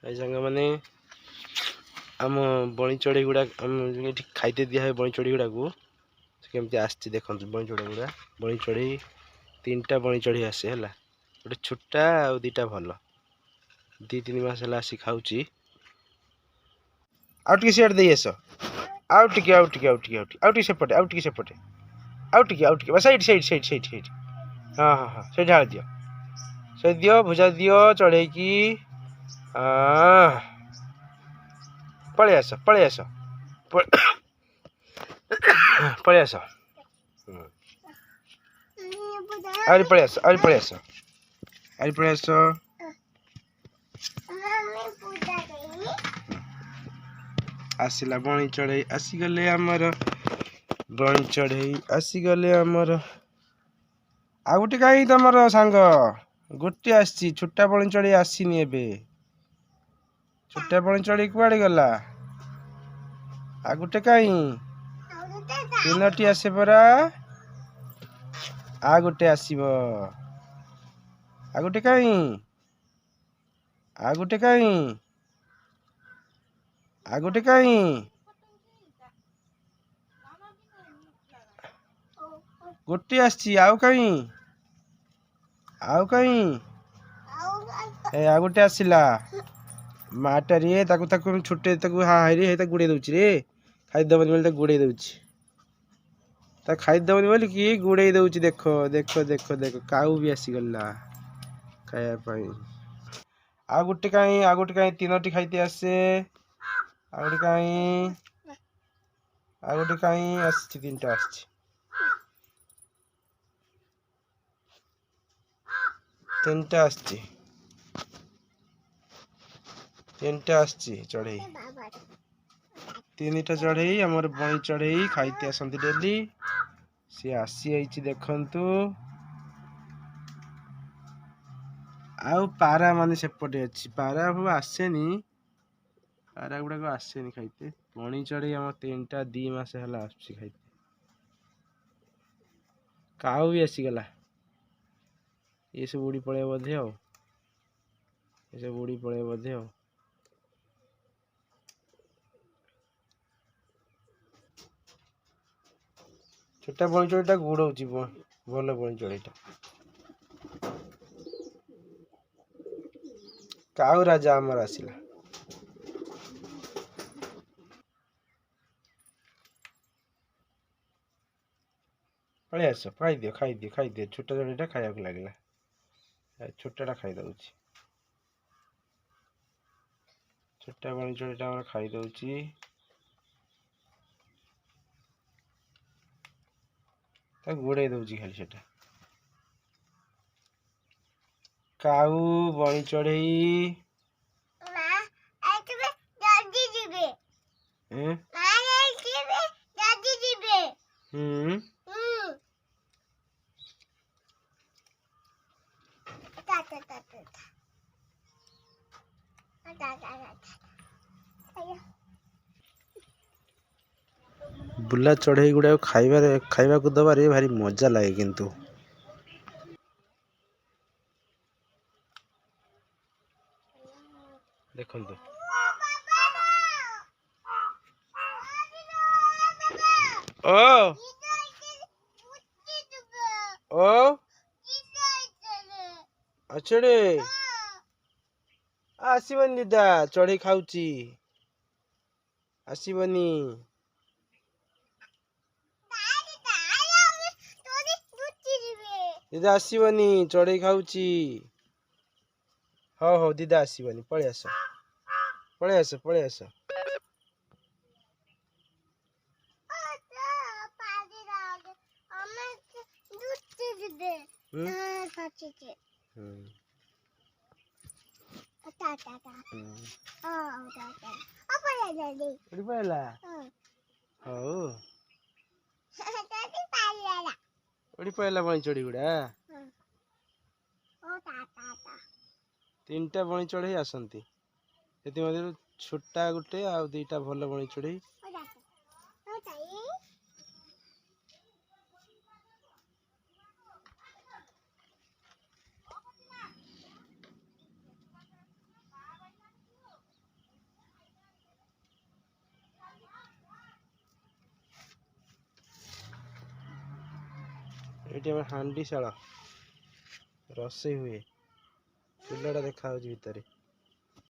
ଏ ସାଙ୍ଗମାନେ आम बणी चढ़ई गुड़ा खाईते दिया है बणी चढ़ई गुड़ा को केमती आसती देखो बणी चढ़ई गुड़ा बणी चढ़ई 3टा बणी चढ़ई आसे है गोटे छोटा आ 2टा भल 2-3 मास है आसी खाऊँ आउटे सियाड़ दे आस आउटे सेपटे सैड हाँ हाँ हाँ से ढाल दियो से दियो भुजा दियो चढ़ई की पलि आस पलि आस पलि आस आरी पलि आस आरी पलि आस आरी पलि आस आसिला बणी चढ़ई आसीगले आमर बणी चढ़ई आसीगले आमर आ गोटे कहीं तमर सांग गोटे आसी छोटा बणी चढ़ई आसीनी एबे छोटा बणी चढ़ई कुआड़े गला आ गोटे कहीं 3टी आसे परा आ गोटे आसीब आ गोटे कहीं आ गोटे कहीं आ गोटे कहीं गोटे आसी आउ कहीं ए आ गोटे आसिला माटा रे ताकू ताकू छुटे ताकू हाय रे हे गुड़े दउची रे खाइदबनी बोली गुड़े दउची ता खाइदबनी बोली कि गुड़े दउची देखो देखो देखो देखो काऊ भी आसी गला खाया पाई आ गोटे कहीं 3टी खाइते आसे आ गोटे कहीं आसी 3टा आसी 3टा आसी 3टा आसी चढ़ई 3टा चढ़ई आमर बणी चढ़ई खाइते आसती डेली सी आसी आइछि देखंतु आउ पारा माने सेपटे अच्छी पारा आसेनी पारा गुड़ा को आसेनी खाइते बणी चढ़ई आम 3टा 2 मास है आसुची खाइते काऊ भी आसीगला ये सब उड़ी पड़े बोधे आ ये सब उड़ी पड़े बोधे आ छोटा बणी चढ़ईटा गुड़ौची भल बणी चढ़ईटा काऊ राजा आमर आसिला पलि आस खाई दियो छोटा चढ़ईटा खाया लगे छोटाटा खाई दउची छोटा बणी चढ़ईटा आमर खाई दउची गुड़े दउची खाली सेटा काऊ बणी चढ़ई बुला चढ़ई गुड़ा खाइबा को दबारे भारी मजा लगे किंतु देखो ओ ओ अछड़े आसबनी दीदा चढ़ई खाऊची आसबनी दीदा आसबनी चढ़ई खाऊची हो हो दीदा आसबनी पलि आस पलि आस उड़ी पड़ेगा बणी चढ़ई गुड़ा 3टा बणी चढ़ई आसती छोटा गोटे आ 2टा भल बणी चढ़ई ଏଇଠି ଆମର ହାଣ୍ଡିଶାଳ ରୋଷେଇ ହୁଏ। ଚୁଲାଟା ଦେଖାଯାଉଛି ଭିତରେ।